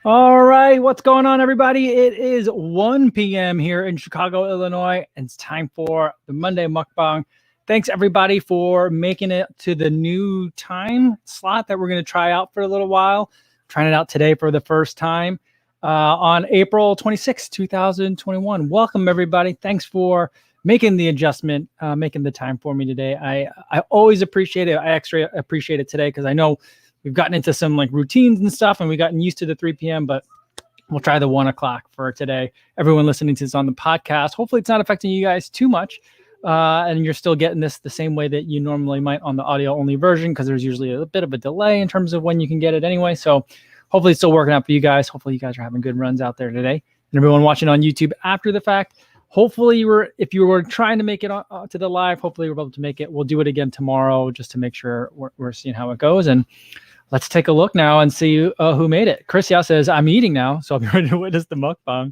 All right, what's going on, everybody? It is 1 p.m. here in Chicago, Illinois, and it's time for the Monday Mukbang. Thanks, everybody, for making it to the new time slot that we're going to try out for a little while. Trying it out today for the first time on April 26, 2021. Welcome, everybody. Thanks for making the adjustment, making the time for me today. I always appreciate it. I extra appreciate it today because I know we've gotten into some like routines and stuff, and we've gotten used to the 3 p.m., but we'll try the 1 o'clock for today. Everyone listening to this on the podcast, hopefully it's not affecting you guys too much, and you're still getting this the same way that you normally might on the audio-only version, because there's usually a bit of a delay in terms of when you can get it anyway. So hopefully it's still working out for you guys. Hopefully you guys are having good runs out there today. And everyone watching on YouTube after the fact, hopefully if you were trying to make it to the live, hopefully we're able to make it. We'll do it again tomorrow just to make sure we're seeing how it goes. And let's take a look now and see who made it. Chris Yao says, I'm eating now, so I'll be ready to witness the mukbang.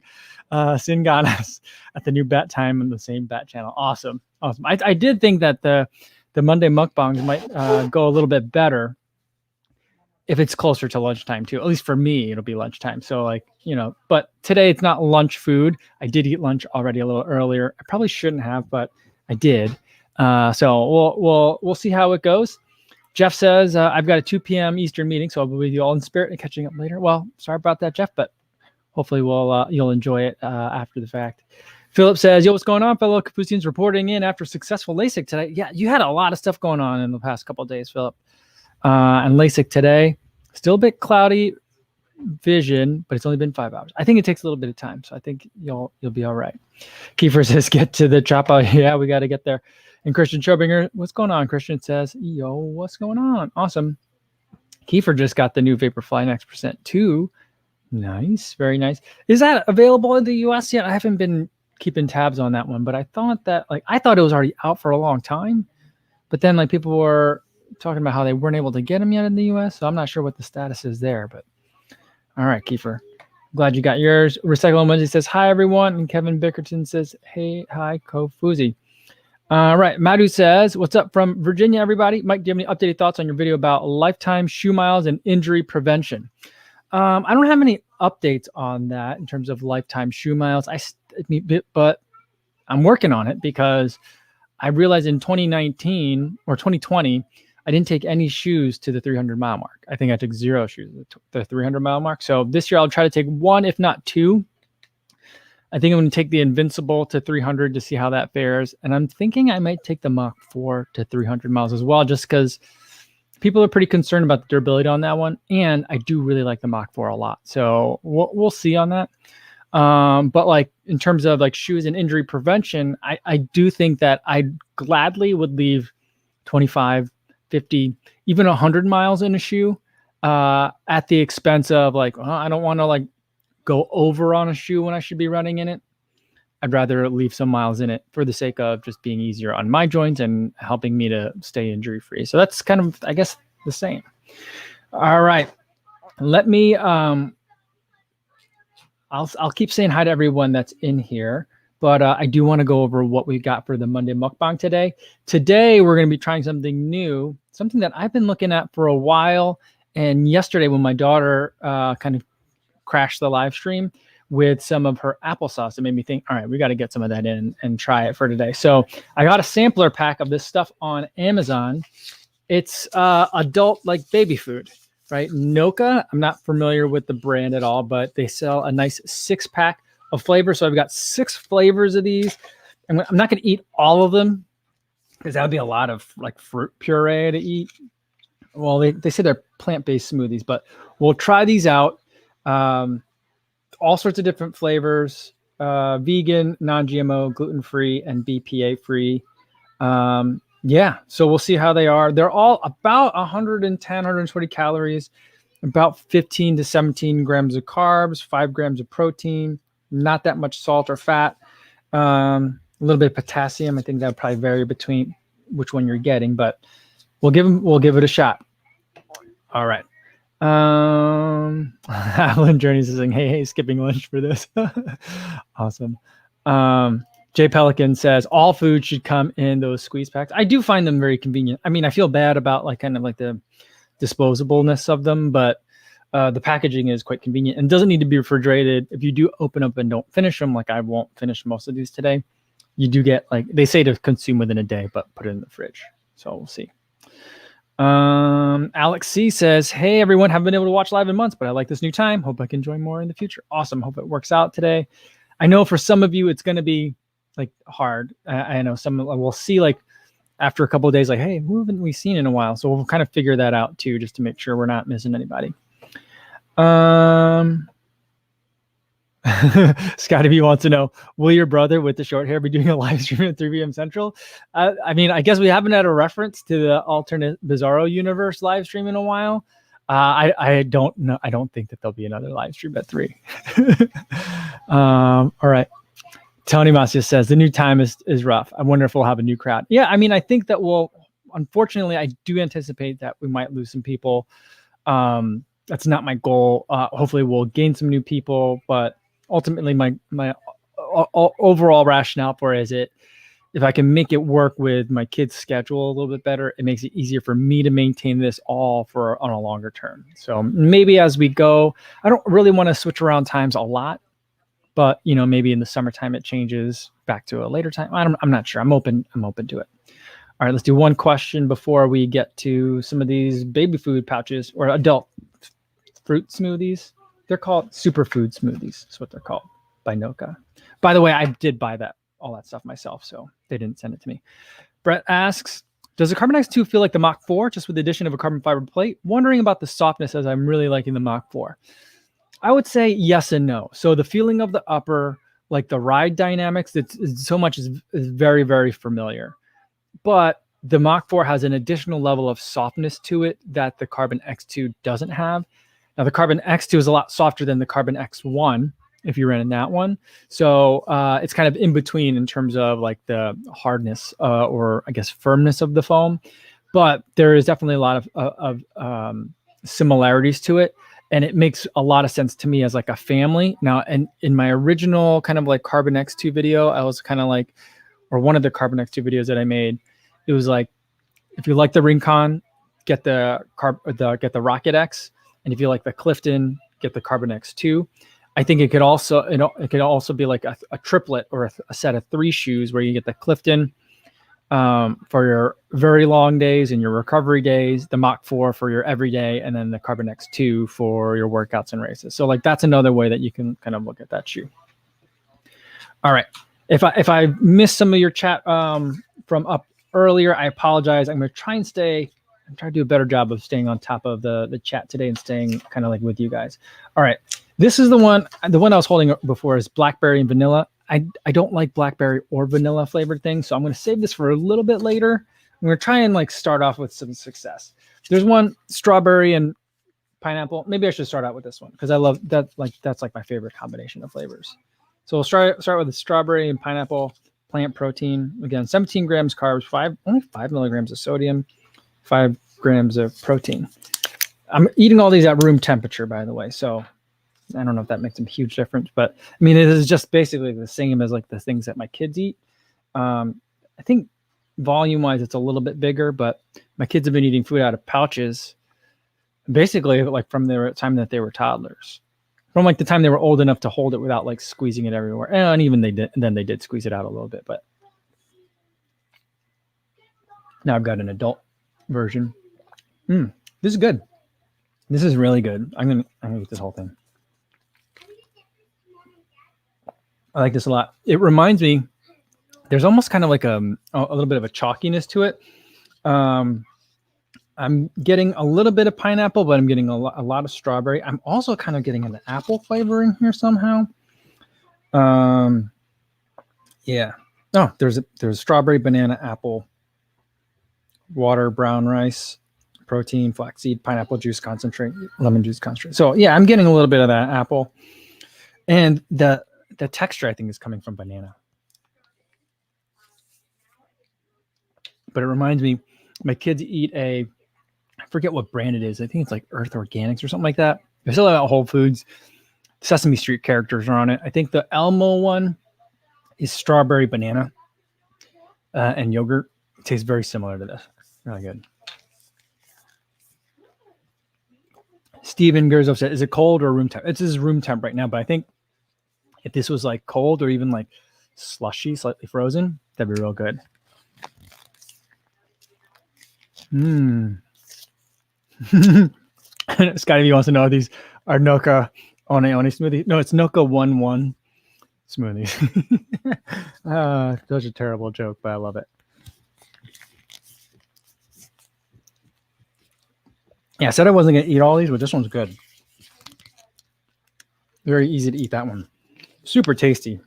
Sin got us at the new bat time on the same bat channel. Awesome. I did think that the Monday mukbangs might go a little bit better if it's closer to lunchtime too. At least for me, it'll be lunchtime. So but today it's not lunch food. I did eat lunch already a little earlier. I probably shouldn't have, but I did. So we'll see how it goes. Jeff says, I've got a 2 p.m. Eastern meeting, so I'll be with you all in spirit and catching up later. Well, sorry about that, Jeff, but hopefully you'll enjoy it after the fact. Philip says, yo, what's going on, fellow Capucines reporting in after successful LASIK today? Yeah, you had a lot of stuff going on in the past couple of days, Philip. And LASIK today, still a bit cloudy vision, but it's only been 5 hours. I think it takes a little bit of time, so I think you'll be all right. Kiefer says, get to the chop out. Yeah, we got to get there. And Christian Schobinger, what's going on? Christian says, yo, what's going on? Awesome. Kiefer just got the new Vaporfly Next Percent 2. Nice. Very nice. Is that available in the US yet? I haven't been keeping tabs on that one, but I thought it was already out for a long time. But then people were talking about how they weren't able to get them yet in the US. So I'm not sure what the status is there, but all right, Kiefer. Glad you got yours. Recycle on Wednesday says, hi, everyone. And Kevin Bickerton says, hey, hi, Kofuzi. All right. Madhu says, what's up from Virginia, everybody? Mike, do you have any updated thoughts on your video about lifetime shoe miles and injury prevention? I don't have any updates on that in terms of lifetime shoe miles. But I'm working on it because I realized in 2019 or 2020, I didn't take any shoes to the 300-mile mark. I think I took 0 shoes to the 300-mile mark. So this year I'll try to take 1, if not 2. I think I'm going to take the Invincible to 300 to see how that fares. And I'm thinking I might take the Mach 4 to 300 miles as well, just because people are pretty concerned about the durability on that one. And I do really like the Mach 4 a lot. So we'll see on that. But in terms of shoes and injury prevention, I do think that I gladly would leave 25, 50, even 100 miles in a shoe at the expense of I don't want to go over on a shoe when I should be running in it. I'd rather leave some miles in it for the sake of just being easier on my joints and helping me to stay injury free. So that's kind of, I guess, the same. All right. Let me, I'll keep saying hi to everyone that's in here, but I do want to go over what we got for the Monday Mukbang today. Today, we're going to be trying something new, something that I've been looking at for a while. And yesterday when my daughter kind of crashed the live stream with some of her applesauce, it made me think, all right, we got to get some of that in and try it for today. So I got a sampler pack of this stuff on Amazon. It's adult baby food, right? Noka. I'm not familiar with the brand at all, but they sell a nice 6-pack of flavors. So I've got 6 flavors of these. And I'm not going to eat all of them because that would be a lot of fruit puree to eat. Well, they say they're plant-based smoothies, but we'll try these out. All sorts of different flavors, vegan, non-GMO, gluten-free, and BPA-free. Yeah, so we'll see how they are. They're all about 110, 120 calories, about 15 to 17 grams of carbs, 5 grams of protein, not that much salt or fat, a little bit of potassium. I think that would probably vary between which one you're getting, but we'll give it a shot. All right. Alan Journey's saying, hey, skipping lunch for this. Awesome. Jay Pelican says all food should come in those squeeze packs. I do find them very convenient. I mean, I feel bad about kind of the disposableness of them, but The packaging is quite convenient and doesn't need to be refrigerated. If you do open up and don't finish them, like I won't finish most of these today, you do get, like, they say to consume within a day, but put it in the fridge. So we'll see. Alex C says, hey everyone, haven't been able to watch live in months, but I like this new time. Hope I can join more in the future. Awesome. Hope it works out today. I know for some of you it's going to be like hard. I know some will see, like, after a couple of days, like, hey, who haven't we seen in a while? So we'll kind of figure that out too, just to make sure we're not missing anybody. Scotty B wants to know, will your brother with the short hair be doing a live stream at 3 p.m. Central? I mean, I guess we haven't had a reference to the alternate Bizarro universe live stream in a while. I don't know. I don't think that there'll be another live stream at 3. All right. Tony Masia says the new time is rough. I wonder if we'll have a new crowd. Yeah, I mean, I think that unfortunately, I do anticipate that we might lose some people. That's not my goal. Hopefully we'll gain some new people, but ultimately my overall rationale for it is if I can make it work with my kids' schedule a little bit better, it makes it easier for me to maintain this all on a longer term. So maybe as we go, I don't really want to switch around times a lot, but maybe in the summertime it changes back to a later time. I'm not sure. I'm open to it. All right, let's do one question before we get to some of these baby food pouches or adult fruit smoothies. They're called superfood smoothies. That's what they're called by Noka. By the way, I did buy all that stuff myself, so they didn't send it to me. Brett asks, does the Carbon X2 feel like the Mach 4, just with the addition of a carbon fiber plate? Wondering about the softness, as I'm really liking the Mach 4. I would say yes and no. So the feeling of the upper, like the ride dynamics, is very, very familiar. But the Mach 4 has an additional level of softness to it that the Carbon X2 doesn't have. Now, the Carbon X2 is a lot softer than the Carbon X1 if you ran in that one. So it's kind of in between in terms of like the hardness or I guess firmness of the foam. But there is definitely a lot of similarities to it. And it makes a lot of sense to me as like a family. Now, and in my original kind of like Carbon X2 video, I was kind of like, or one of the Carbon X2 videos that I made, it was like, if you like the Rincon, get the Rocket X. And if you like the Clifton, get the Carbon X2. I think it could also be like a triplet or a set of 3 shoes where you get the Clifton for your very long days and your recovery days, the Mach 4 for your everyday, and then the Carbon X2 for your workouts and races. So like that's another way that you can kind of look at that shoe. All right. If I missed some of your chat from up earlier, I apologize. I'm going to try to do a better job of staying on top of the chat today and staying kind of like with you guys. All right. This is the one I was holding before is blackberry and vanilla. I don't like blackberry or vanilla flavored things, so I'm going to save this for a little bit later. I'm going to try and like start off with some success. There's one strawberry and pineapple. Maybe I should start out with this one because I love that. Like that's like my favorite combination of flavors. So we'll start with the strawberry and pineapple plant protein. Again, 17 grams carbs, only 5 milligrams of sodium, 5 grams of protein. I'm eating all these at room temperature, by the way. So I don't know if that makes a huge difference, but I mean, it is just basically the same as like the things that my kids eat. I think volume wise, it's a little bit bigger, but my kids have been eating food out of pouches, basically like from the time that they were toddlers, from like the time they were old enough to hold it without like squeezing it everywhere. And even they did squeeze it out a little bit, but now I've got an adult version. This is good. This is really good. I'm gonna eat this whole thing. I like this a lot. It reminds me, there's almost kind of like a little bit of a chalkiness to it. I'm getting a little bit of pineapple, but I'm getting a lot of strawberry. I'm also kind of getting an apple flavor in here somehow. Yeah. Oh, there's strawberry, banana, apple, water, brown rice, protein, flaxseed, pineapple juice concentrate, lemon juice concentrate. So yeah, I'm getting a little bit of that apple, and the texture I think is coming from banana. But it reminds me, my kids eat I forget what brand it is. I think it's like Earth Organics or something like that. They sell it at Whole Foods. Sesame Street characters are on it. I think the Elmo one is strawberry, banana, and yogurt. It tastes very similar to this. Really good. Steven Gerzo said, is it cold or room temp? It's his room temp right now, but I think if this was like cold or even like slushy, slightly frozen, that'd be real good. Scotty wants to know these are Noka One smoothie. No, it's Noka 1-1 smoothies. Such a terrible joke, but I love it. Yeah, I said I wasn't going to eat all these, but this one's good. Very easy to eat, that one. Super tasty.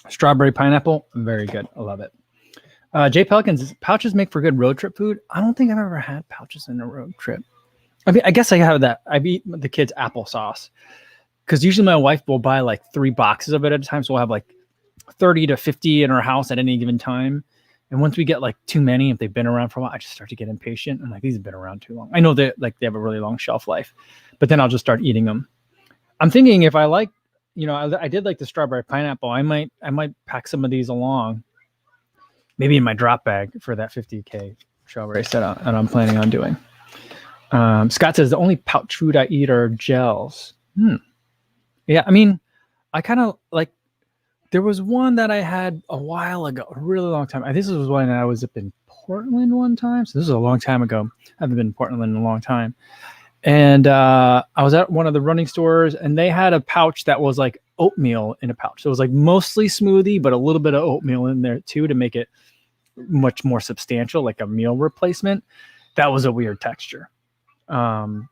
Strawberry pineapple, very good. I love it. Jay Pelicans, pouches make for good road trip food. I don't think I've ever had pouches in a road trip. I mean, I guess I have that. I've eaten the kids' applesauce because usually my wife will buy like 3 boxes of it at a time. So we'll have like 30 to 50 in our house at any given time. And once we get like too many, if they've been around for a while, I just start to get impatient. I'm like, these have been around too long. I know that like they have a really long shelf life, but then I'll just start eating them. I'm thinking if I like, I did like the strawberry pineapple. I might pack some of these along, maybe in my drop bag for that 50K trail race that I'm planning on doing. Scott says the only pouch food I eat are gels. Yeah, I mean, I kind of like. There was one that I had a while ago, a really long time. I think this was when I was up in Portland one time. So this was a long time ago. I haven't been in Portland in a long time. And I was at one of the running stores, and they had a pouch that was like oatmeal in a pouch. So it was like mostly smoothie, but a little bit of oatmeal in there too to make it much more substantial, like a meal replacement. That was a weird texture. But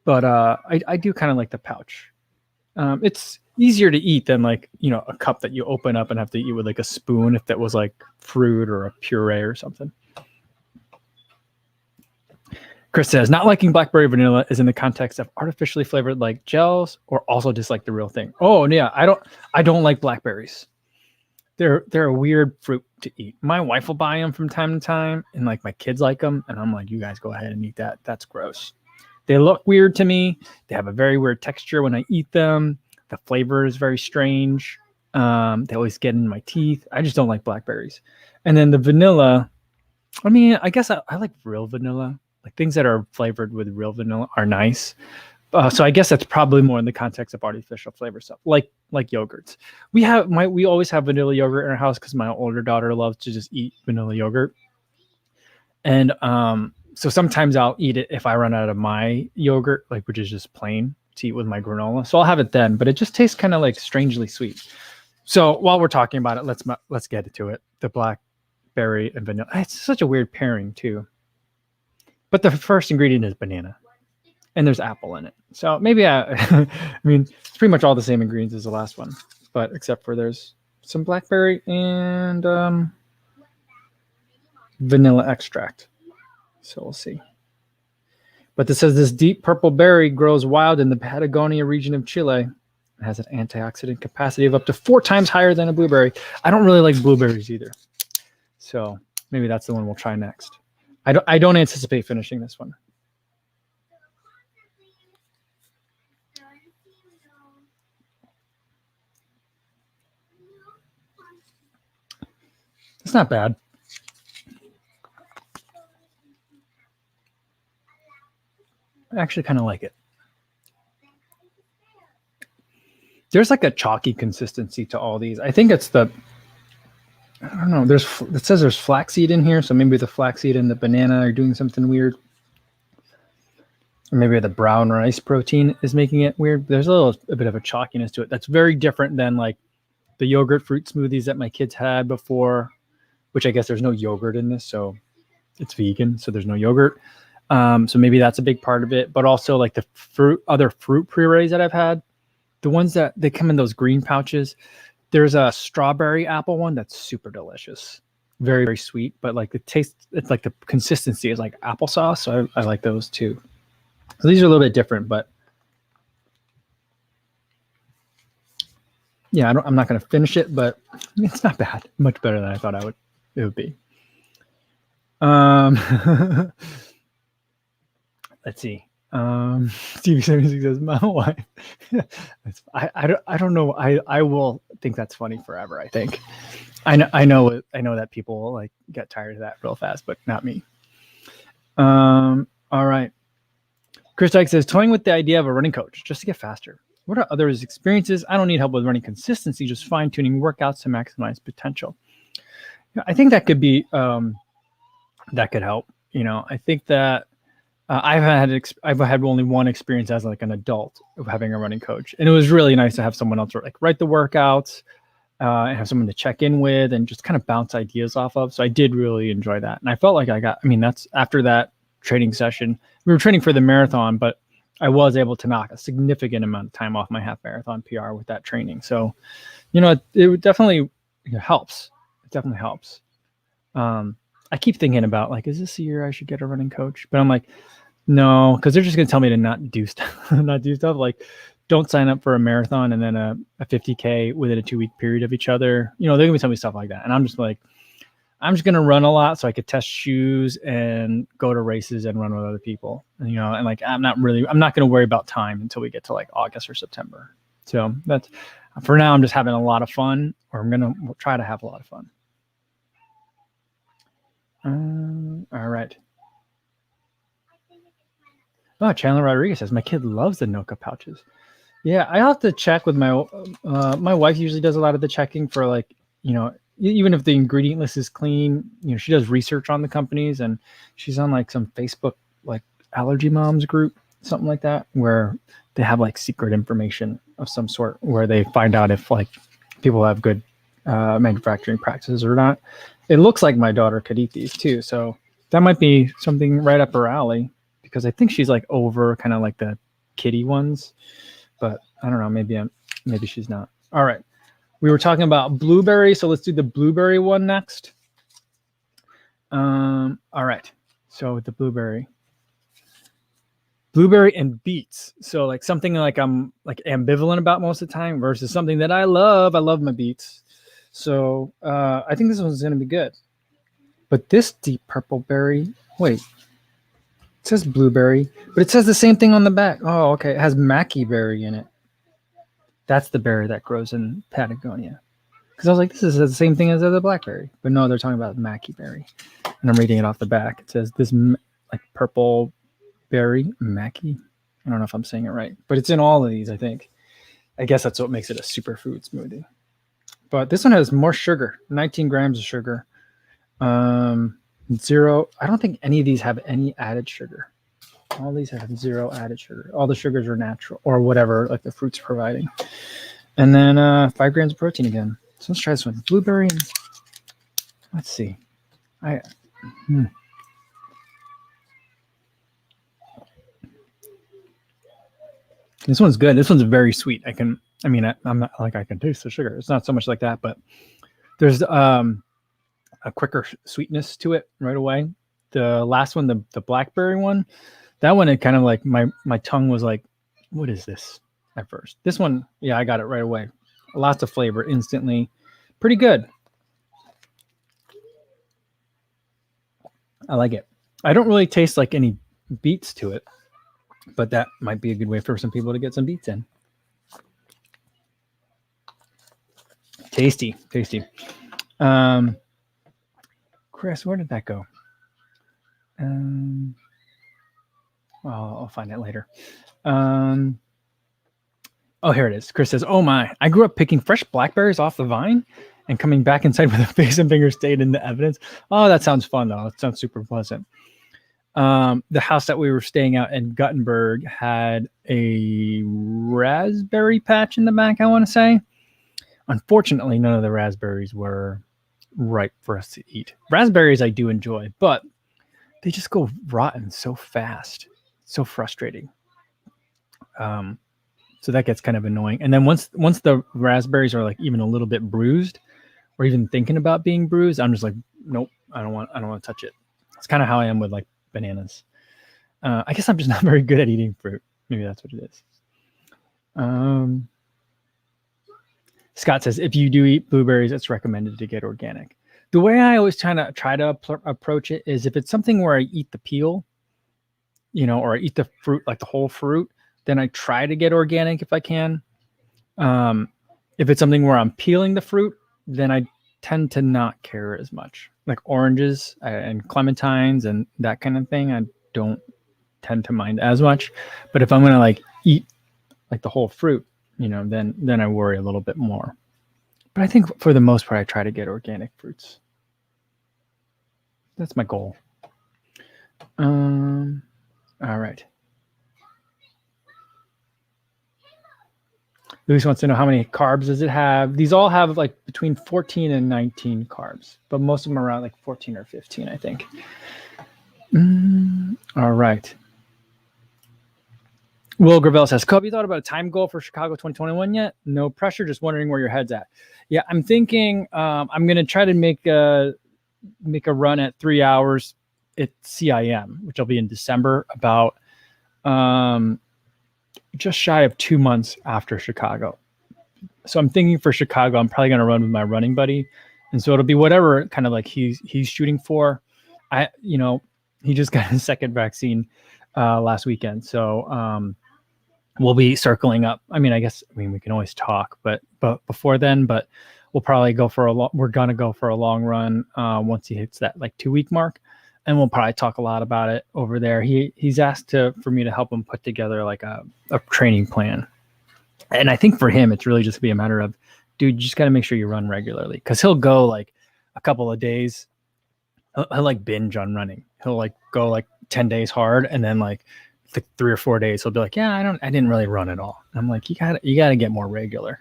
I do kind of like the pouch. It's easier to eat than like, a cup that you open up and have to eat with like a spoon if that was like fruit or a puree or something. Chris says, not liking Blackberry vanilla is in the context of artificially flavored like gels or also just like the real thing. Oh yeah, I don't like blackberries. They're a weird fruit to eat. My wife will buy them from time to time, and like my kids like them, and I'm like, you guys go ahead and eat that. That's gross. They look weird to me. They have a very weird texture when I eat them. The flavor is very strange. They always get in my teeth. I just don't like blackberries. And then the vanilla, I mean, I guess I like real vanilla. Like things that are flavored with real vanilla are nice. So I guess that's probably more in the context of artificial flavor stuff, like yogurts. We always have vanilla yogurt in our house because my older daughter loves to just eat vanilla yogurt. And so sometimes I'll eat it if I run out of my yogurt, like which is just plain to eat with my granola. So I'll have it then, but it just tastes kind of like strangely sweet. So while we're talking about it, let's get to it. The blackberry and vanilla. It's such a weird pairing too. But the first ingredient is banana, and there's apple in it. So maybe I mean, it's pretty much all the same ingredients as the last one, but except for there's some blackberry and vanilla extract. So we'll see. But this says this deep purple berry grows wild in the Patagonia region of Chile. It has an antioxidant capacity of up to 4 times higher than a blueberry. I don't really like blueberries either. So maybe that's the one we'll try next. I don't anticipate finishing this one. It's not bad. I actually kind of like it. There's like a chalky consistency to all these. I think it's I don't know. It says there's flaxseed in here, so maybe the flaxseed and the banana are doing something weird. Or maybe the brown rice protein is making it weird. There's a bit of a chalkiness to it. That's very different than like the yogurt fruit smoothies that my kids had before, which I guess there's no yogurt in this, so it's vegan, so there's no yogurt. So maybe that's a big part of it, but also like the other fruit purees that I've had, the ones that they come in those green pouches. There's a strawberry apple one that's super delicious, very, very sweet, but like the taste, it's like the consistency is like applesauce. So I like those too. So these are a little bit different, but yeah, I'm not going to finish it, but it's not bad. Much better than I thought it would be. Let's see. Stevie 76 says, my wife. I don't know. I will think that's funny forever. I think. I know that people will like get tired of that real fast, but not me. All right. Chris Dyke says, toying with the idea of a running coach just to get faster. What are others' experiences? I don't need help with running consistency, just fine-tuning workouts to maximize potential. I think that could be, that could help. I think that I've had only one experience as like an adult of having a running coach, and it was really nice to have someone else like write the workouts and have someone to check in with and just kind of bounce ideas off of. So I did really enjoy that, and I felt like that's after that training session. We were training for the marathon, but I was able to knock a significant amount of time off my half marathon PR with that training. So, it definitely helps. It definitely helps. I keep thinking about like, is this the year I should get a running coach? But I'm like, no, because they're just going to tell me to not do stuff, like don't sign up for a marathon and then a 50K within a 2-week period of each other. They're going to tell me stuff like that. And I'm just like, I'm just going to run a lot so I could test shoes and go to races and run with other people. And like, I'm not going to worry about time until we get to like August or September. So that's, for now, I'm just having a lot of fun, or I'm going to try to have a lot of fun. All right. Oh, Chandler Rodriguez says, my kid loves the Noka pouches. Yeah, I have to check with my wife usually does a lot of the checking for like, even if the ingredient list is clean, she does research on the companies, and she's on like some Facebook, like allergy moms group, something like that, where they have like secret information of some sort where they find out if like people have good manufacturing practices or not. It looks like my daughter could eat these too. So that might be something right up her alley, because I think she's like over kind of like the kiddie ones, but I don't know. Maybe she's not. All right. We were talking about blueberry, so let's do the blueberry one next. All right. So with the blueberry and beets. So like something like I'm like ambivalent about most of the time versus something that I love. I love my beets. So I think this one's going to be good. But this deep purple berry, wait, it says blueberry, but it says the same thing on the back. Oh, okay. It has mackey berry in it. That's the berry that grows in Patagonia. Because I was like, this is the same thing as the blackberry. But no, they're talking about mackey berry. And I'm reading it off the back. It says this like purple berry, mackey. I don't know if I'm saying it right. But it's in all of these, I think. I guess that's what makes it a superfood smoothie. But this one has more sugar, 19 grams of sugar. 0. I don't think any of these have any added sugar. All these have 0 added sugar. All the sugars are natural, or whatever, like the fruit's providing. And then 5 grams of protein again. So let's try this one. Blueberry. And, let's see. This one's good. This one's very sweet. I'm not like I can taste the sugar. It's not so much like that, but there's a quicker sweetness to it right away. The last one, the blackberry one, that one, it kind of like my tongue was like, what is this at first? This one, yeah, I got it right away. Lots of flavor instantly. Pretty good. I like it. I don't really taste like any beets to it, but that might be a good way for some people to get some beets in. Tasty. Chris, where did that go? I'll find it later. Oh, here it is. Chris says, oh my, I grew up picking fresh blackberries off the vine and coming back inside with a face and finger stayed in the evidence. Oh, that sounds fun though. It sounds super pleasant. The house that we were staying at in Guttenberg had a raspberry patch in the back, I want to say. Unfortunately, none of the raspberries were ripe for us to eat. Raspberries I do enjoy, but they just go rotten so fast. So frustrating. So that gets kind of annoying. And then once the raspberries are like even a little bit bruised or even thinking about being bruised, I'm just like, nope, I don't want to touch it. It's kind of how I am with like bananas. I guess I'm just not very good at eating fruit. Maybe that's what it is. Scott says, if you do eat blueberries, it's recommended to get organic. The way I always try to approach it is if it's something where I eat the peel, or I eat the fruit, like the whole fruit, then I try to get organic if I can. If it's something where I'm peeling the fruit, then I tend to not care as much. Like oranges and clementines and that kind of thing, I don't tend to mind as much. But if I'm going to like eat like the whole fruit, you know, then I worry a little bit more. But I think for the most part, I try to get organic fruits. That's my goal. All right. Luis wants to know how many carbs does it have. These all have like between 14 and 19 carbs, but most of them are around like 14 or 15, I think. All right. Will Gravel says, Kobe, you thought about a time goal for Chicago 2021 yet? No pressure, just wondering where your head's at. Yeah, I'm thinking I'm going to try to make a run at 3 hours at CIM, which will be in December, about just shy of 2 months after Chicago. So I'm thinking for Chicago, I'm probably going to run with my running buddy. And so it'll be whatever kind of like he's shooting for. He just got his second vaccine last weekend. So we'll be circling up. I mean, we can always talk, but before then, but we'll probably we're going to go for a long run once he hits that like 2 week mark. And we'll probably talk a lot about it over there. He's asked for me to help him put together like a training plan. And I think for him, it's really just be a matter of, dude, you just got to make sure you run regularly. Because he'll go like a couple of days. He'll like binge on running. He'll like go like 10 days hard. And then like 3 or 4 days, he'll be like, yeah, I didn't really run at all. And I'm like, you gotta get more regular.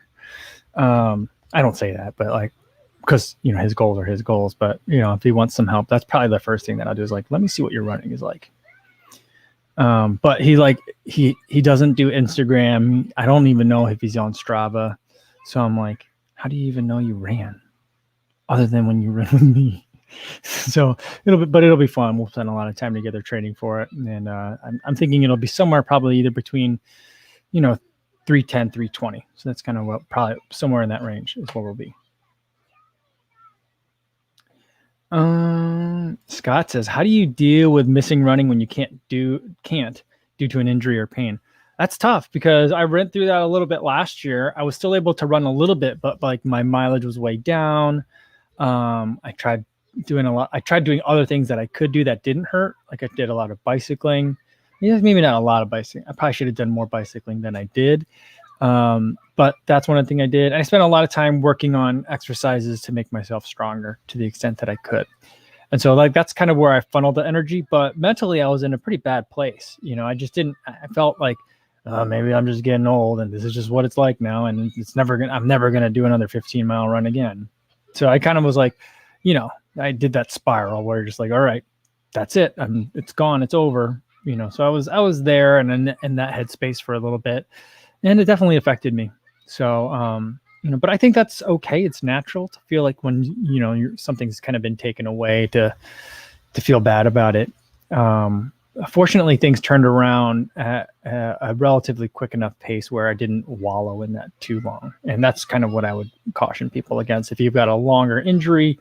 I don't say that, but like, because his goals are his goals, but if he wants some help, that's probably the first thing that I'll do is like, let me see what your running is like. But he doesn't do Instagram. I don't even know if he's on Strava. So I'm like, how do you even know you ran other than when you ran with me? So it'll be fun. We'll spend a lot of time together training for it. And I'm thinking it'll be somewhere probably either between 310, 320. So that's kind of what, probably somewhere in that range is what we'll be. Scott says, how do you deal with missing running when you can't due to an injury or pain? That's tough because I went through that a little bit last year. I was still able to run a little bit, but like my mileage was way down. I tried doing other things that I could do that didn't hurt. Like I did a lot of bicycling. Yeah, maybe not a lot of bicycling. I probably should have done more bicycling than I did. But that's one of the things I did. I spent a lot of time working on exercises to make myself stronger to the extent that I could. And so like, that's kind of where I funneled the energy, but mentally I was in a pretty bad place. I felt like, maybe I'm just getting old and this is just what it's like now. And I'm never going to do another 15-mile run again. So I kind of was like, I did that spiral where you're just like, all right, that's it. It's gone. It's over. So I was there and in that headspace for a little bit. And it definitely affected me. So, but I think that's okay. It's natural to feel like when, something's kind of been taken away to feel bad about it. Fortunately, things turned around at a relatively quick enough pace where I didn't wallow in that too long. And that's kind of what I would caution people against. If you've got a longer injury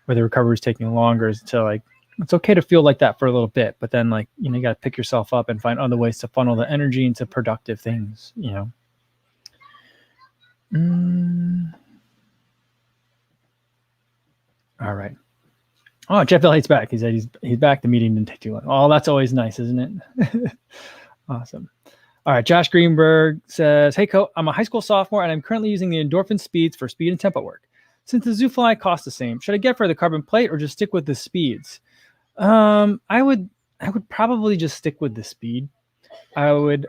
where the recovery is taking longer, is to like, it's okay to feel like that for a little bit, but then like, you got to pick yourself up and find other ways to funnel the energy into productive things, All right. Oh, Jeff Elliott's back. He said he's back. The meeting didn't take too long. Oh, that's always nice, isn't it? Awesome. All right. Josh Greenberg says, hey, Co, I'm a high school sophomore and I'm currently using the endorphin speeds for speed and tempo work. Since the ZooFly costs the same, should I get for the carbon plate or just stick with the speeds? I would probably just stick with the speed. I would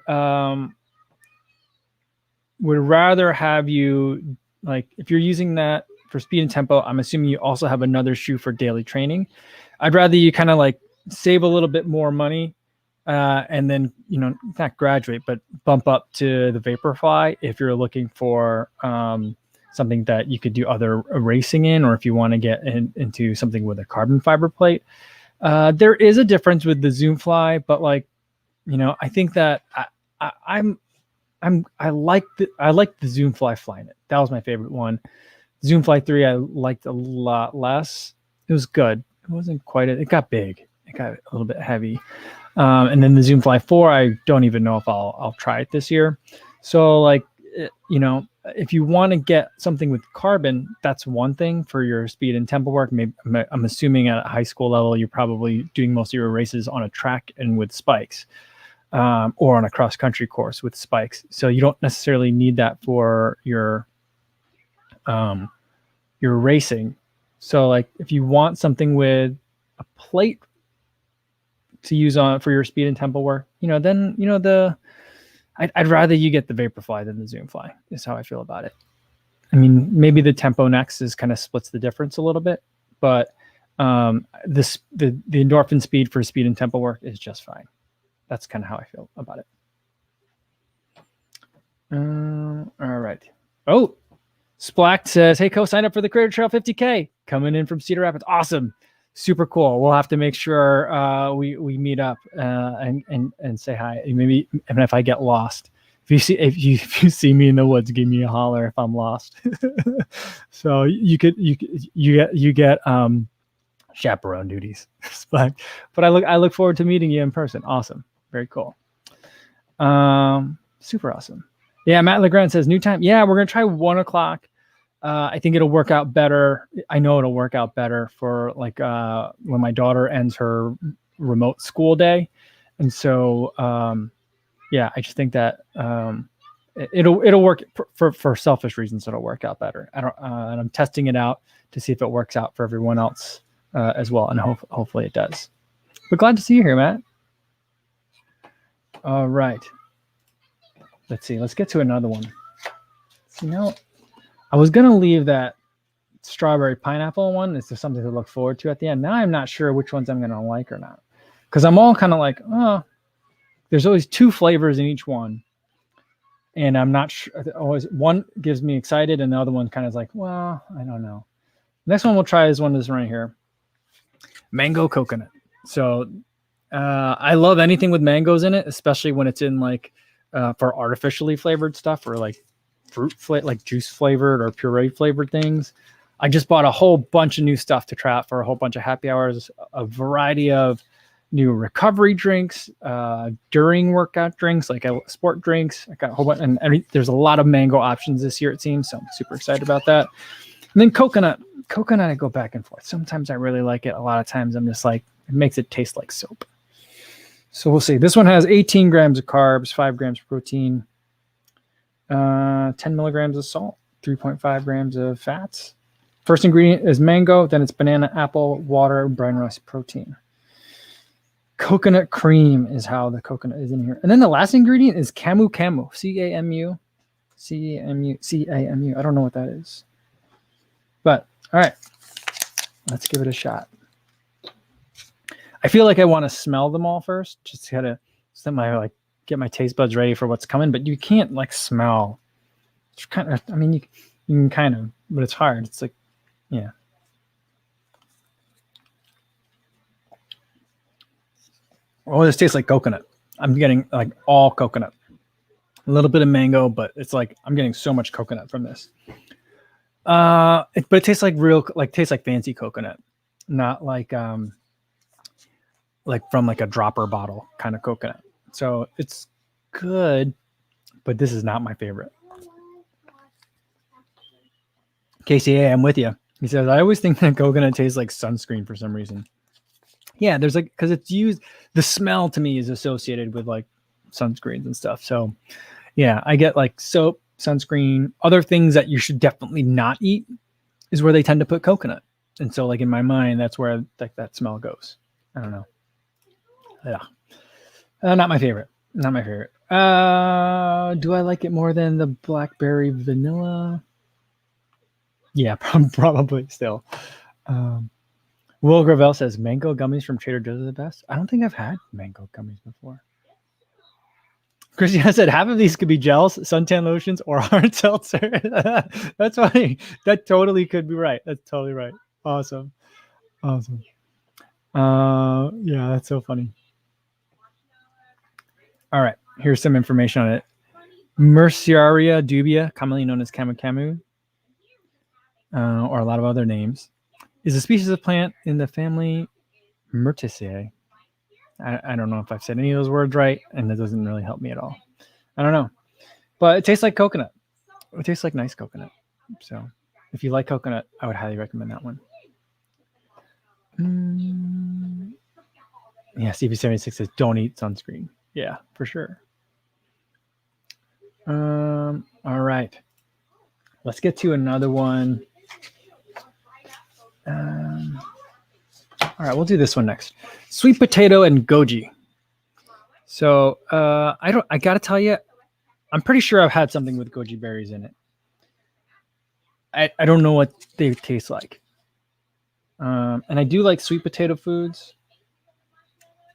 rather have you, like, if you're using that for speed and tempo, I'm assuming you also have another shoe for daily training. I'd rather you kind of like save a little bit more money and then, not graduate, but bump up to the Vaporfly if you're looking for something that you could do other racing in, or if you want to get into something with a carbon fiber plate. There is a difference with the ZoomFly, but like, I think that I like the ZoomFly Flyknit. That was my favorite one. ZoomFly 3 I liked a lot less. It was good. It wasn't quite. It got big. It got a little bit heavy. And then the ZoomFly 4, I don't even know if I'll try it this year. So like, if you want to get something with carbon, that's one thing for your speed and tempo work. Maybe I'm assuming at a high school level, you're probably doing most of your races on a track and with spikes. or on a cross country course with spikes. So you don't necessarily need that for your racing. So like if you want something with a plate to use on for your speed and tempo work, then I'd rather you get the Vaporfly than the Zoomfly is how I feel about it. I mean, maybe the Tempo Next is kind of splits the difference a little bit, but the endorphin speed for speed and tempo work is just fine. That's kind of how I feel about it. All right. Oh, Splack says, "Hey, sign up for the Crater Trail 50K coming in from Cedar Rapids. Awesome, super cool. We'll have to make sure we meet up and say hi. Maybe even if I get lost, if you see me in the woods, give me a holler if I'm lost. So you get chaperone duties, but I look forward to meeting you in person. Awesome, very cool, super awesome. Yeah, Matt Legrand says new time. Yeah, we're gonna try 1 o'clock. I think it'll work out better. I know it'll work out better for like when my daughter ends her remote school day, and so yeah, I just think that it'll work for selfish reasons. It'll work out better. And I'm testing it out to see if it works out for everyone else as well, and hopefully it does. But glad to see you here, Matt. All right. Let's see. Let's get to another one. So now, I was gonna leave that strawberry pineapple one. Is there something to look forward to at the end? Now I'm not sure which ones I'm gonna like or not, because I'm all kind of like, oh, there's always 2 flavors in each one, and I'm not sure. Always one gives me excited, and the other one kind of is like, well, I don't know. Next one we'll try is this right here, mango coconut. So I love anything with mangoes in it, especially when it's in like for artificially flavored stuff or like like juice flavored or puree flavored things. I just bought a whole bunch of new stuff to try out for a whole bunch of happy hours, a variety of new recovery drinks, during workout drinks, like sport drinks. I got a whole bunch, and there's a lot of mango options this year, it seems. So I'm super excited about that. And then coconut, I go back and forth. Sometimes I really like it. A lot of times I'm just like, it makes it taste like soap. So we'll see. This one has 18 grams of carbs, 5 grams of protein, 10 milligrams of salt, 3.5 grams of fats. First ingredient is mango, then it's banana, apple, water, brine rice, protein. Coconut cream is how the coconut is in here. And then the last ingredient is camu, C-A-M-U. I don't know what that is. But, all right, let's give it a shot. I feel like I want to smell them all first, just to get my taste buds ready for what's coming. But you can't like smell. It's kind of, I mean, you can kind of, but it's hard. It's like, yeah. Oh, this tastes like coconut. I'm getting like all coconut. A little bit of mango, but it's like I'm getting so much coconut from this. But it tastes like fancy coconut, not like from like a dropper bottle kind of coconut. So it's good, but this is not my favorite. Casey, hey, I'm with you. He says, I always think that coconut tastes like sunscreen for some reason. Yeah, there's like, because it's used, the smell to me is associated with like sunscreens and stuff. So yeah, I get like soap, sunscreen, other things that you should definitely not eat is where they tend to put coconut. And so like in my mind, that's where like that smell goes. I don't know. Yeah. Not my favorite. Not my favorite. Do I like it more than the blackberry vanilla? Yeah, probably still. Will Gravel says mango gummies from Trader Joe's are the best. I don't think I've had mango gummies before. Christiana said half of these could be gels, suntan lotions, or hard seltzer. That's funny. That totally could be right. That's totally right. Awesome. Yeah, that's so funny. All right, here's some information on it. Merciaria dubia, commonly known as camu camu, or a lot of other names, is a species of plant in the family Myrtaceae. I don't know if I've said any of those words right, and it doesn't really help me at all. I don't know. But it tastes like coconut. It tastes like nice coconut. So if you like coconut, I would highly recommend that one. Yeah, CP76 says don't eat sunscreen. Yeah, for sure. All right. Let's get to another one. All right, we'll do this one next. Sweet potato and goji. So I gotta tell you, I'm pretty sure I've had something with goji berries in it. I don't know what they taste like. And I do like sweet potato foods.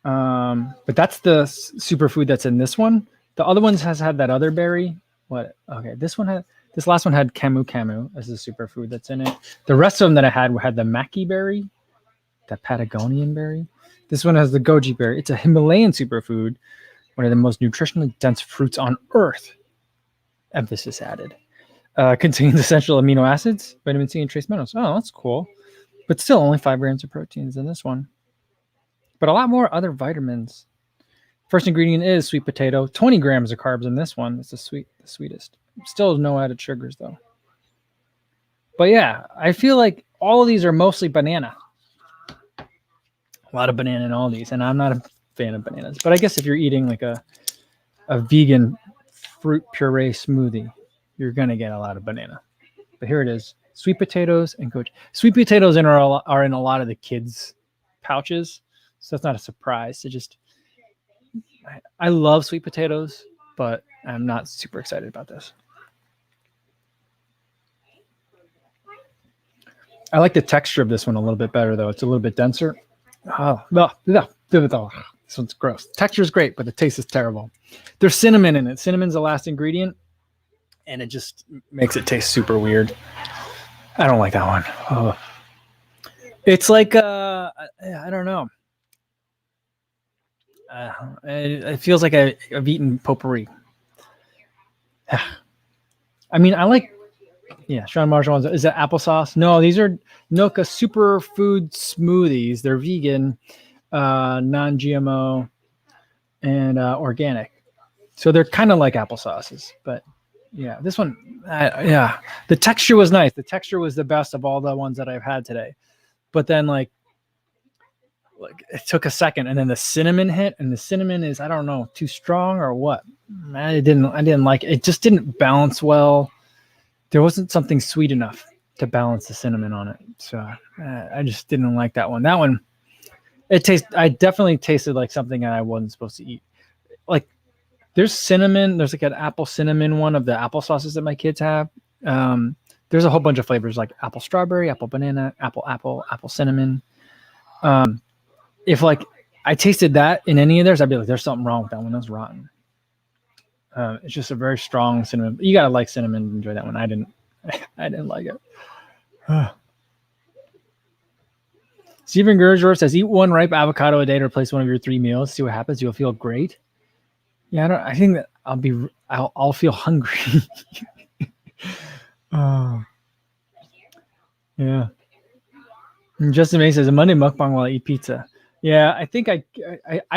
But that's the superfood that's in this one. The other ones has had that other berry. What? Okay, this last one had camu as the superfood that's in it. The rest of them that I had the maki berry, that Patagonian berry. This one has the goji berry. It's a Himalayan superfood, one of the most nutritionally dense fruits on earth. Emphasis added. Contains essential amino acids, vitamin C, and trace minerals. Oh, that's cool. But still only 5 grams of proteins in this one. But a lot more other vitamins. First ingredient is sweet potato. 20 grams of carbs in this one. It's the sweetest. Still no added sugars though. But yeah, I feel like all of these are mostly banana. A lot of banana in all these, and I'm not a fan of bananas. But I guess if you're eating like a vegan fruit puree smoothie, you're gonna get a lot of banana. But here it is: sweet potatoes and goji. Sweet potatoes are in a lot of the kids' pouches, so that's not a surprise. I love sweet potatoes, but I'm not super excited about this. I like the texture of this one a little bit better, though. It's a little bit denser. Oh, no. This one's gross. Texture is great, but the taste is terrible. There's cinnamon in it. Cinnamon's the last ingredient, and it just makes it taste super weird. I don't like that one. Oh. It's like, I don't know. It feels like I've eaten potpourri. I mean, I like, yeah, Sean Marshall, is that applesauce? No, these are Noka superfood smoothies. They're vegan, non-GMO, and organic. So they're kind of like applesauces. But yeah, this one, yeah, the texture was nice. The texture was the best of all the ones that I've had today. But then like it took a second, and then the cinnamon hit, and the cinnamon is, I don't know, too strong or what. I didn't like it. It just didn't balance well. There wasn't something sweet enough to balance the cinnamon on it. So I just didn't like that one. That one, I definitely tasted like something that I wasn't supposed to eat. Like there's cinnamon, there's like an apple cinnamon one of the applesauces that my kids have. There's a whole bunch of flavors like apple strawberry, apple banana, apple cinnamon. If like I tasted that in any of theirs, I'd be like, there's something wrong with that one. That's rotten. It's just a very strong cinnamon. You gotta like cinnamon to enjoy that one. I didn't like it. Stephen Gerger says, eat one ripe avocado a day to replace one of your 3 meals. See what happens. You'll feel great. Yeah, I think that I'll feel hungry. Oh, yeah. And Justin May says, a Monday mukbang while I eat pizza. Yeah, I think I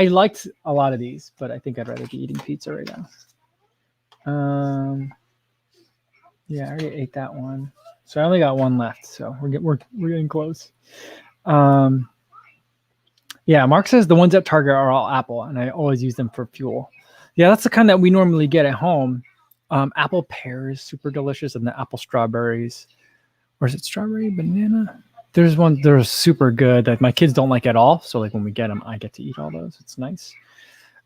liked a lot of these, but I think I'd rather be eating pizza right now. Yeah, I already ate that one, so I only got one left. So we're getting close. Yeah, Mark says the ones at Target are all apple, and I always use them for fuel. Yeah, that's the kind that we normally get at home. Apple pear is super delicious, and the apple strawberries, or is it strawberry banana? There's one. They're super good that my kids don't like at all. So like when we get them, I get to eat all those. It's nice.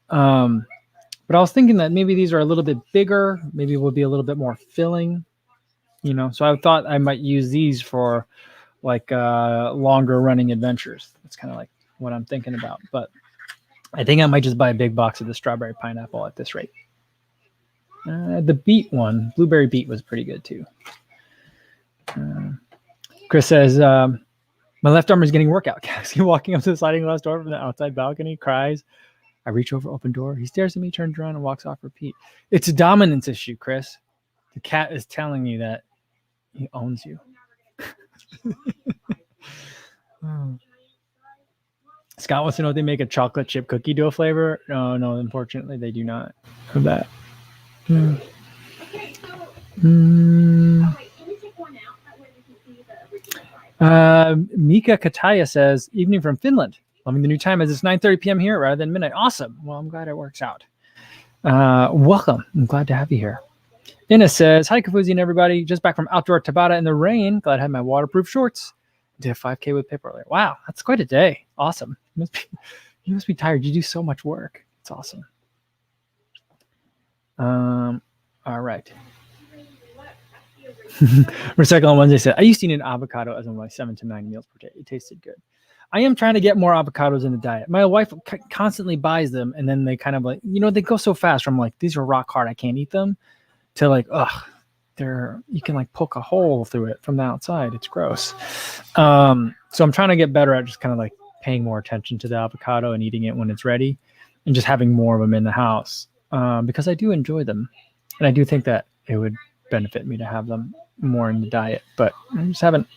But I was thinking that maybe these are a little bit bigger. Maybe it will be a little bit more filling. So I thought I might use these for like longer running adventures. That's kind of like what I'm thinking about. But I think I might just buy a big box of the strawberry pineapple at this rate. The beet one, blueberry beet, was pretty good too. Chris says, my left arm is getting workout. Cassie walking up to the sliding glass door from the outside balcony, cries. I reach over, open door. He stares at me, turns around, and walks off. Repeat. It's a dominance issue, Chris. The cat is telling you that he owns you. Oh. Scott wants to know if they make a chocolate chip cookie dough flavor. No, unfortunately, they do not have that. Mika Kataya says, evening from Finland. Loving the new time as it's 9:30 p.m. here rather than midnight. Awesome. Well, I'm glad it works out. Welcome. I'm glad to have you here. Inna says, hi, Kafuzi and everybody. Just back from outdoor Tabata in the rain. Glad I had my waterproof shorts. Did a 5K with paper earlier. Wow, that's quite a day. Awesome. You must be tired. You do so much work. It's awesome. All right. Recycle on Wednesday said, I used to eat an avocado as one of my 7 to 9 meals per day. It tasted good. I am trying to get more avocados in the diet. My wife constantly buys them, and then they kind of like, they go so fast from like, these are rock hard, I can't eat them, to like, you can like poke a hole through it from the outside. It's gross. So I'm trying to get better at just kind of like paying more attention to the avocado and eating it when it's ready and just having more of them in the house because I do enjoy them. And I do think that it would benefit me to have them more in the diet, but I just haven't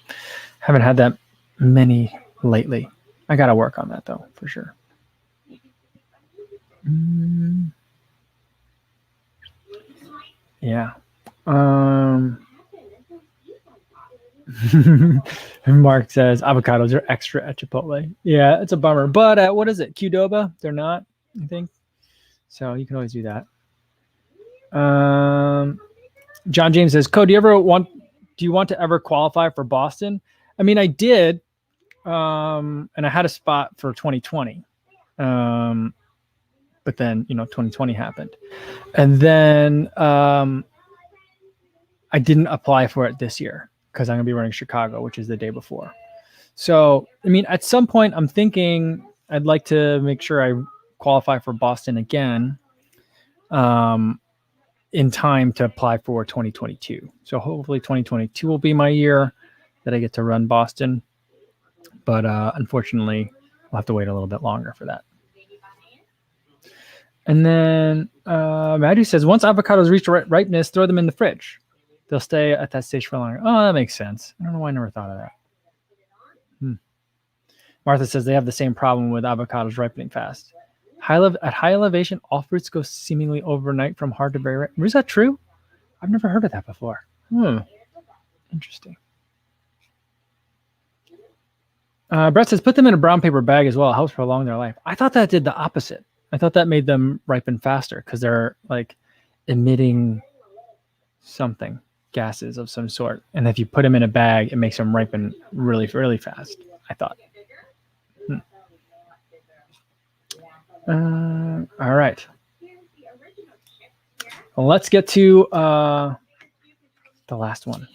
had that many lately. I got to work on that though, for sure. Yeah. Mark says avocados are extra at Chipotle. Yeah, it's a bummer. But what is it? Qdoba? They're not, I think. So you can always do that. John James says, "Co, do you want to ever qualify for Boston?" I mean, I did, and I had a spot for 2020. But then 2020 happened, and then I didn't apply for it this year because I'm gonna be running Chicago, which is the day before. So I mean, at some point, I'm thinking I'd like to make sure I qualify for Boston again, in time to apply for 2022. So hopefully 2022 will be my year that I get to run Boston, but unfortunately, I'll have to wait a little bit longer for that. And then Madhu says, once avocados reach ripeness, throw them in the fridge. They'll stay at that stage for longer. Oh, that makes sense. I don't know why I never thought of that. Martha says they have the same problem with avocados ripening fast. At high elevation, all fruits go seemingly overnight from hard to very ripe. Is that true? I've never heard of that before. Interesting. Brett says, put them in a brown paper bag as well. It helps prolong their life. I thought that did the opposite. I thought that made them ripen faster because they're like emitting something, gases of some sort. And if you put them in a bag, it makes them ripen really, really fast, I thought. All right. Well, let's get to the last one.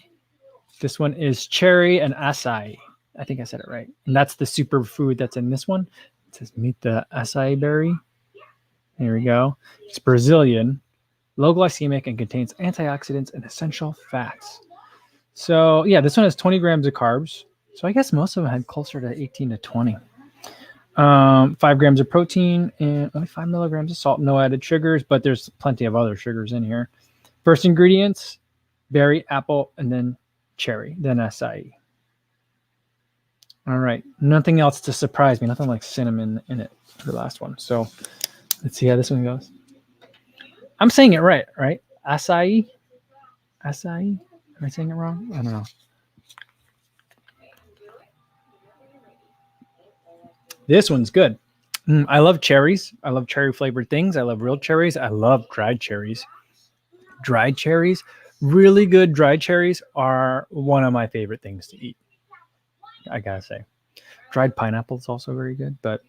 This one is cherry and acai. I think I said it right. And that's the superfood that's in this one. It says meet the acai berry. Here we go. It's Brazilian, low glycemic, and contains antioxidants and essential fats. So yeah, this one has 20 grams of carbs. So I guess most of them had closer to 18 to 20. 5 grams of protein and only 5 milligrams of salt, no added sugars, but there's plenty of other sugars in here. First ingredients, berry, apple, and then cherry, then acai. All right, nothing else to surprise me, nothing like cinnamon in it for the last one. So let's see how this one goes. I'm saying it right? Acai? Acai? Am I saying it wrong? I don't know. This one's good. I love cherries. I love cherry flavored things. I love real cherries. I love dried cherries. Dried cherries, really good dried cherries are one of my favorite things to eat. I gotta say. Dried pineapple is also very good, but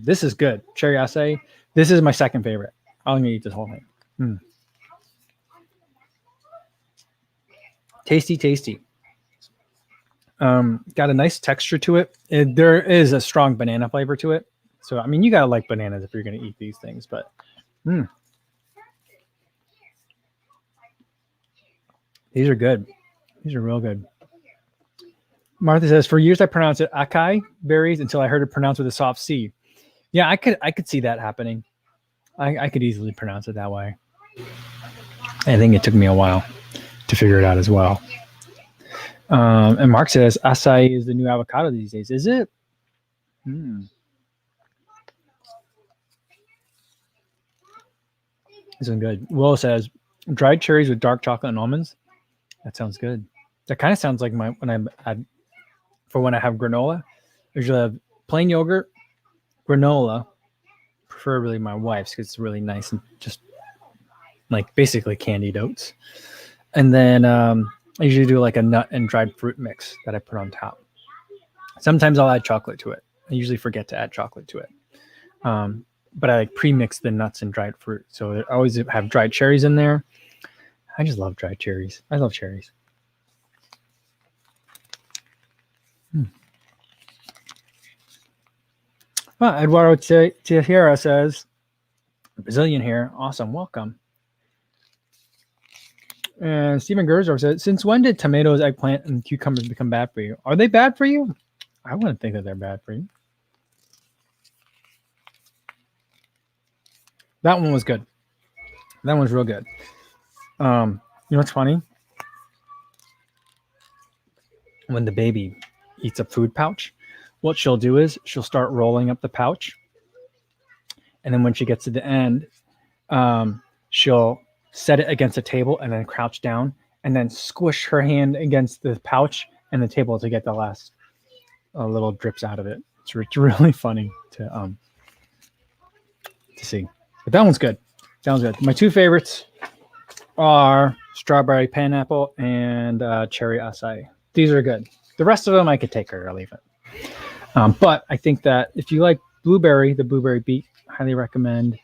this is good. Cherry acai. This is my second favorite. I'm gonna eat this whole thing. Tasty, tasty. Got a nice texture to it. There is a strong banana flavor to it. So, I mean, you gotta like bananas if you're gonna eat these things, but these are good. These are real good. Martha says, for years I pronounced it acai berries until I heard it pronounced with a soft C. Yeah, I could see that happening. I could easily pronounce it that way. I think it took me a while to figure it out as well. And Mark says acai is the new avocado these days. Is it? This is good. Will says dried cherries with dark chocolate and almonds. That sounds good. That kind of sounds like when I have granola. I usually have plain yogurt, granola, preferably my wife's because it's really nice and just like basically candied oats. And then I usually do like a nut and dried fruit mix that I put on top. Sometimes I'll add chocolate to it. I usually forget to add chocolate to it. But I like pre-mix the nuts and dried fruit. So I always have dried cherries in there. I just love dried cherries. I love cherries. Eduardo Tejera says, Brazilian here. Awesome. Welcome. And Stephen Gerzer said, since when did tomatoes, eggplant, and cucumbers become bad for you? Are they bad for you? I wouldn't think that they're bad for you. That one was good. That one's real good. You know what's funny? When the baby eats a food pouch, what she'll do is she'll start rolling up the pouch. And then when she gets to the end, she'll set it against a table and then crouch down and then squish her hand against the pouch and the table to get the last little drips out of it. It's really funny to see. But that one's good. That one's good. My two favorites are strawberry pineapple and cherry acai. These are good. The rest of them I could take or leave it. But I think that if you like blueberry, the blueberry beet, highly recommend.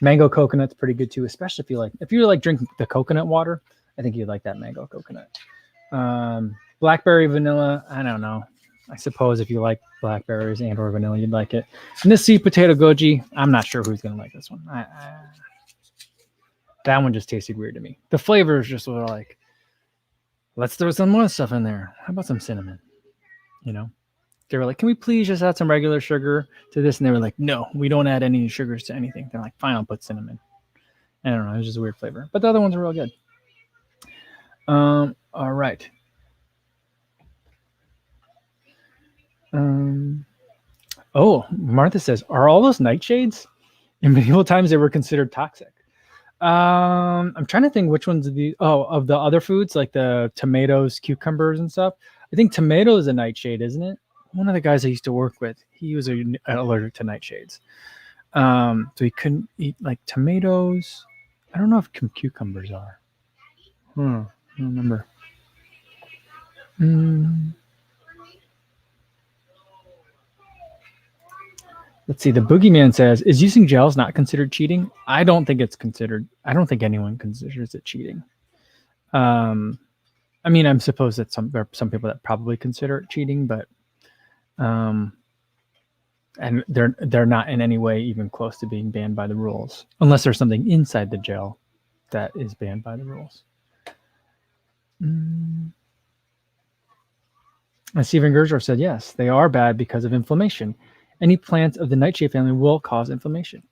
Mango coconut's pretty good too, especially if you like drinking the coconut water. I think you'd like that mango coconut. Blackberry vanilla, I don't know. I suppose if you like blackberries and or vanilla, you'd like it. And this sweet potato goji, I'm not sure who's gonna like this one. That one just tasted weird to me. The flavor is just sort of like, let's throw some more stuff in there. How about some cinnamon? You know, they were like, can we please just add some regular sugar to this? And they were like, no, we don't add any sugars to anything. They're like, fine, I'll put cinnamon. I don't know. It was just a weird flavor. But the other ones are real good. All right. Oh, Martha says, are all those nightshades? In medieval times, they were considered toxic. I'm trying to think which ones of the other foods, like the tomatoes, cucumbers, and stuff. I think tomato is a nightshade, isn't it? One of the guys I used to work with, he was allergic to nightshades. So he couldn't eat like tomatoes. I don't know if cucumbers are. I don't remember. Let's see. The boogeyman says, is using gels not considered cheating? I don't think it's considered. I don't think anyone considers it cheating. I mean, I'm supposed that there are some people that probably consider it cheating, but and they're not in any way even close to being banned by the rules, unless there's something inside the gel that is banned by the rules. And Stephen Gerzer said, yes, they are bad because of inflammation. Any plant of the nightshade family will cause inflammation.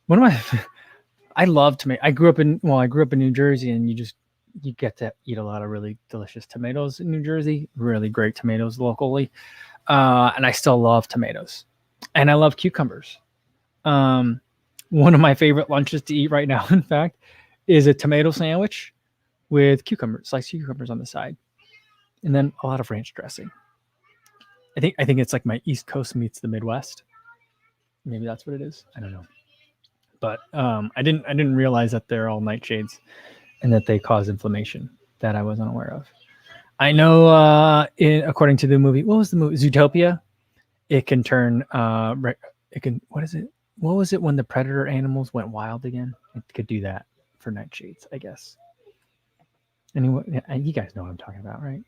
I love tomato. I grew up in New Jersey, and you get to eat a lot of really delicious tomatoes in New Jersey. Really great tomatoes locally, and I still love tomatoes, and I love cucumbers. One of my favorite lunches to eat right now, in fact, is a tomato sandwich with sliced cucumbers on the side, and then a lot of ranch dressing. I think it's like my East Coast meets the Midwest. Maybe that's what it is. I don't know. But I didn't realize that they're all nightshades and that they cause inflammation that I was unaware of. I know according to the movie, what was the movie? Zootopia. It can turn what is it? What was it when the predator animals went wild again? It could do that for nightshades, I guess. Anyway, you guys know what I'm talking about, right?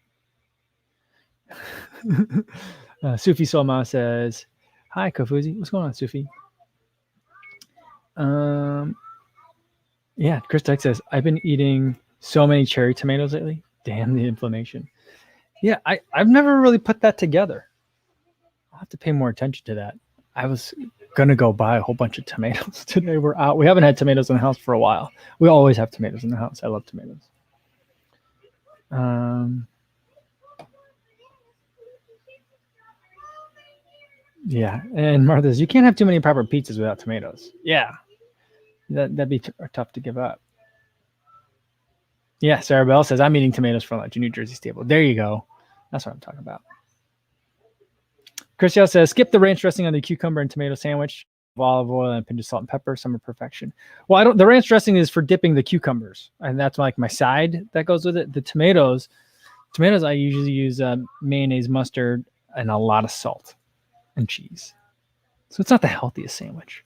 Sufi Soma says, hi Kofuzi, what's going on, Sufi? Yeah, Chris Dyke says, I've been eating so many cherry tomatoes lately. Damn the inflammation. Yeah, I've never really put that together. I'll have to pay more attention to that. I was gonna go buy a whole bunch of tomatoes today. We're out. We haven't had tomatoes in the house for a while. We always have tomatoes in the house. I love tomatoes. Yeah, and Martha says, you can't have too many proper pizzas without tomatoes. Yeah, that'd be tough to give up. Yeah, Sarah Bell says, I'm eating tomatoes for lunch, a New Jersey staple. There you go. That's what I'm talking about. Chris Yell says, skip the ranch dressing on the cucumber and tomato sandwich. olive oil and a pinch of salt and pepper, summer perfection. Well, the ranch dressing is for dipping the cucumbers, and that's like my side that goes with it. The tomatoes I usually use mayonnaise, mustard, and a lot of salt and cheese. So it's not the healthiest sandwich,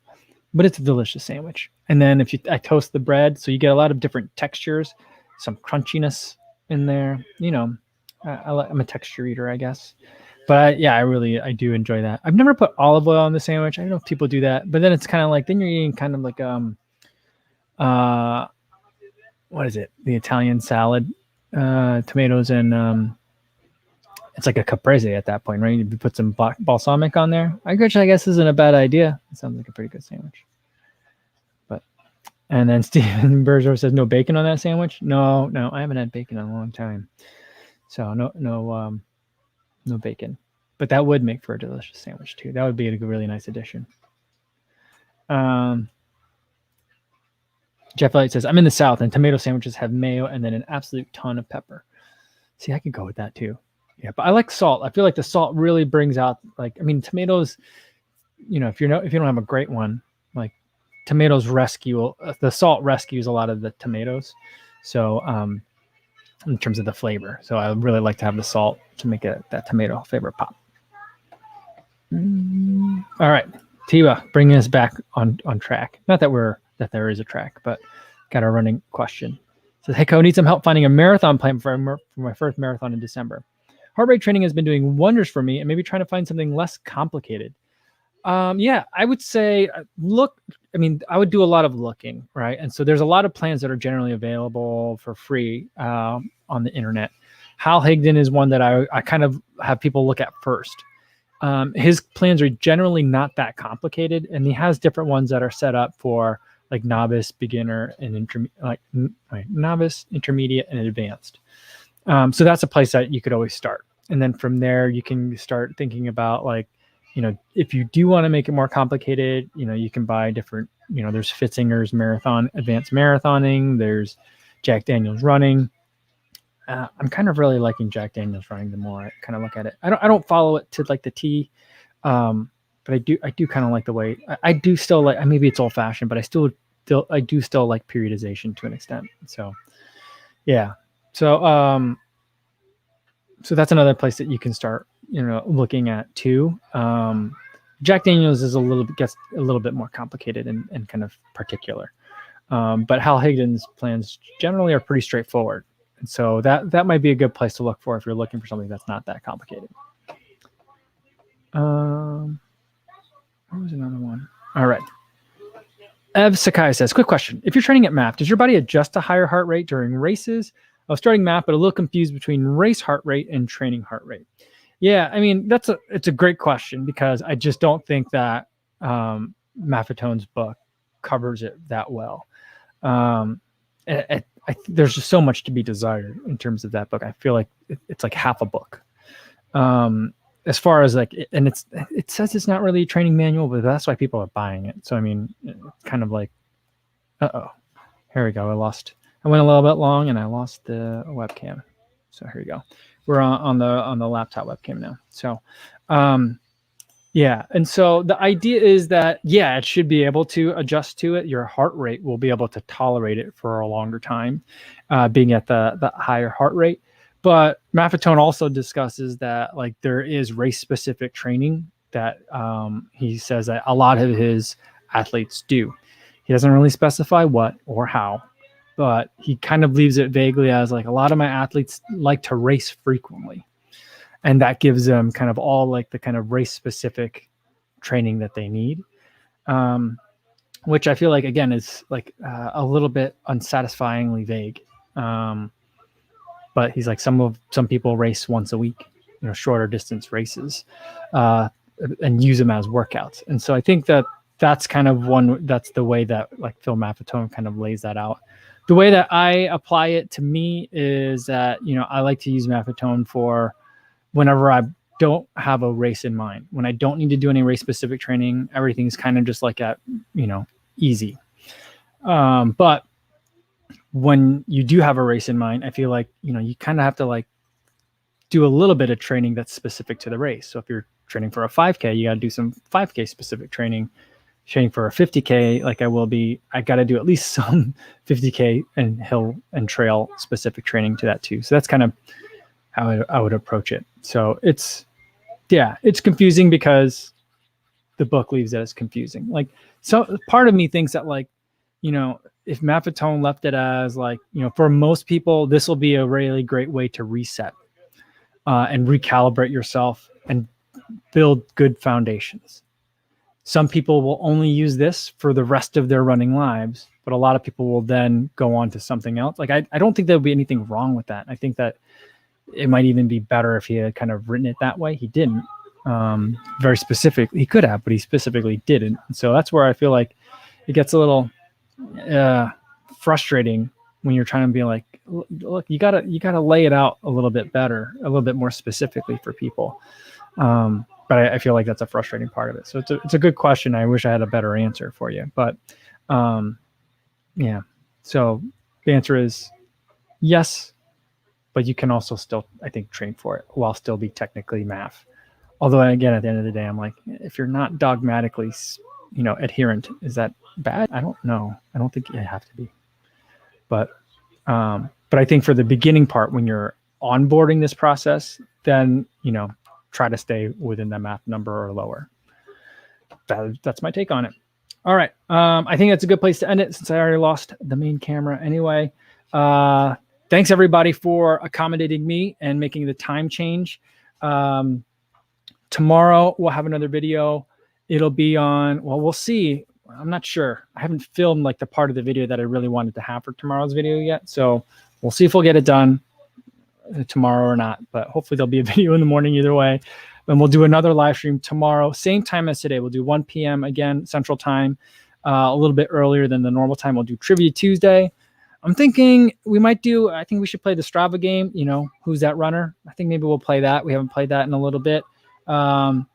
but it's a delicious sandwich. And then I toast the bread, so you get a lot of different textures, some crunchiness in there. You know, I'm a texture eater, I guess. But I do enjoy that. I've never put olive oil on the sandwich. I don't know if people do that, but then it's kind of like, then you're eating kind of like what is it? The Italian salad, tomatoes and it's like a caprese at that point, right? You put some balsamic on there. I guess isn't a bad idea. It sounds like a pretty good sandwich. And then Steven Berger says no bacon on that sandwich. No, I haven't had bacon in a long time, so no bacon. But that would make for a delicious sandwich too. That would be a really nice addition. Jeff Elliott says, I'm in the South and tomato sandwiches have mayo and then an absolute ton of pepper. See, I could go with that too. Yeah, but I like salt. I feel like the salt really brings out, like, I mean, tomatoes, you know, if you don't have a great one, like tomatoes the salt rescues a lot of the tomatoes. So in terms of the flavor. So I really like to have the salt to make that tomato flavor pop. All right, Tiva, bringing us back on track. Not that there is a track, but got a running question. Says, hey, Co, need some help finding a marathon plan for my first marathon in December. Heart rate training has been doing wonders for me, and maybe trying to find something less complicated. I would say I would do a lot of looking, right? And so there's a lot of plans that are generally available for free on the internet. Hal Higdon is one that I kind of have people look at first. His plans are generally not that complicated, and he has different ones that are set up for like novice, beginner, and novice, intermediate, and advanced. So that's a place that you could always start. And then from there, you can start thinking about, like, you know, if you do want to make it more complicated, you know, you can buy different, you know, there's Fitzinger's Marathon, Advanced Marathoning, there's Jack Daniel's Running. I'm kind of really liking Jack Daniel's Running the more I kind of look at it. I don't follow it to like the T, but I do kind of like the way I do still like, maybe it's old fashioned, but I do still like periodization to an extent. So yeah. So that's another place that you can start, you know, looking at too. Jack Daniel's gets a little bit more complicated and kind of particular. But Hal Higdon's plans generally are pretty straightforward. And so that might be a good place to look for if you're looking for something that's not that complicated. What was another one? All right. Ev Sakai says, quick question. If you're training at MAP, does your body adjust to higher heart rate during races? I was starting MAP, but a little confused between race heart rate and training heart rate. Yeah, I mean, it's a great question, because I just don't think that Maffetone's book covers it that well. There's just so much to be desired in terms of that book. I feel like it's like half a book. As far as like, and it says it's not really a training manual, but that's why people are buying it. So I mean, it's kind of like, here we go. I went a little bit long and I lost the webcam. So here we go. We're on the laptop webcam now. So, yeah. And so the idea is that, yeah, it should be able to adjust to it. Your heart rate will be able to tolerate it for a longer time, being at the higher heart rate. But Maffetone also discusses that, like, there is race specific training that he says that a lot of his athletes do. He doesn't really specify what or how, but he kind of leaves it vaguely as like, a lot of my athletes like to race frequently. And that gives them kind of all like the kind of race specific training that they need. Which I feel like, again, is like a little bit unsatisfyingly vague. But he's like, some people race once a week, you know, shorter distance races, and use them as workouts. And so I think that's kind of that's the way that like Phil Maffetone kind of lays that out. The way that I apply it to me is that, you know, I like to use Maffetone for whenever I don't have a race in mind, when I don't need to do any race specific training, everything's kind of just like easy. But when you do have a race in mind, I feel like, you know, you kind of have to like do a little bit of training that's specific to the race. So if you're training for a 5K, you got to do some 5K specific training. If training for a 50K like I will be, I got to do at least some 50K and hill and trail specific training to that too. So that's kind of how I would approach it. So it's confusing because the book leaves it as confusing. Like, so part of me thinks that, like, you know, if Maffetone left it as like, you know, for most people, this will be a really great way to reset and recalibrate yourself and build good foundations. Some people will only use this for the rest of their running lives, but a lot of people will then go on to something else. Like, I don't think there'll be anything wrong with that. I think that it might even be better if he had kind of written it that way. He didn't. Very specific. He could have, but he specifically didn't. So that's where I feel like it gets a little frustrating when you're trying to be like, look, you gotta lay it out a little bit better, a little bit more specifically for people. But I feel like that's a frustrating part of it. So it's a good question. I wish I had a better answer for you, but yeah. So the answer is yes, but you can also still, I think, train for it while still be technically math. Although, again, at the end of the day, I'm like, if you're not dogmatically, you know, adherent, is that bad? I don't know. I don't think you have to be. But I think for the beginning part, when you're onboarding this process, then, you know, try to stay within the math number or lower. That's my take on it. All right. I think that's a good place to end it since I already lost the main camera anyway. Thanks, everybody, for accommodating me and making the time change. Tomorrow we'll have another video. It'll be on, well, we'll see. I'm not sure. I haven't filmed like the part of the video that I really wanted to have for tomorrow's video yet. So we'll see if we'll get it done tomorrow or not, but hopefully there'll be a video in the morning either way. And we'll do another live stream tomorrow, same time as today. We'll do 1 p.m. again, Central Time, a little bit earlier than the normal time. We'll do Trivia Tuesday. I'm thinking I think we should play the Strava game. You know, who's that runner? I think maybe we'll play that. We haven't played that in a little bit. I'll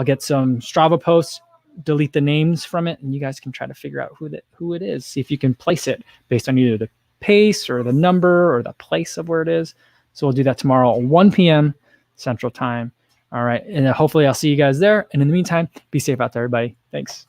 get some Strava posts, delete the names from it, and you guys can try to figure out who it is. See if you can place it based on either the pace or the number or the place of where it is. So we'll do that tomorrow at 1 p.m. Central Time. All right. And hopefully I'll see you guys there. And in the meantime, be safe out there, everybody. Thanks.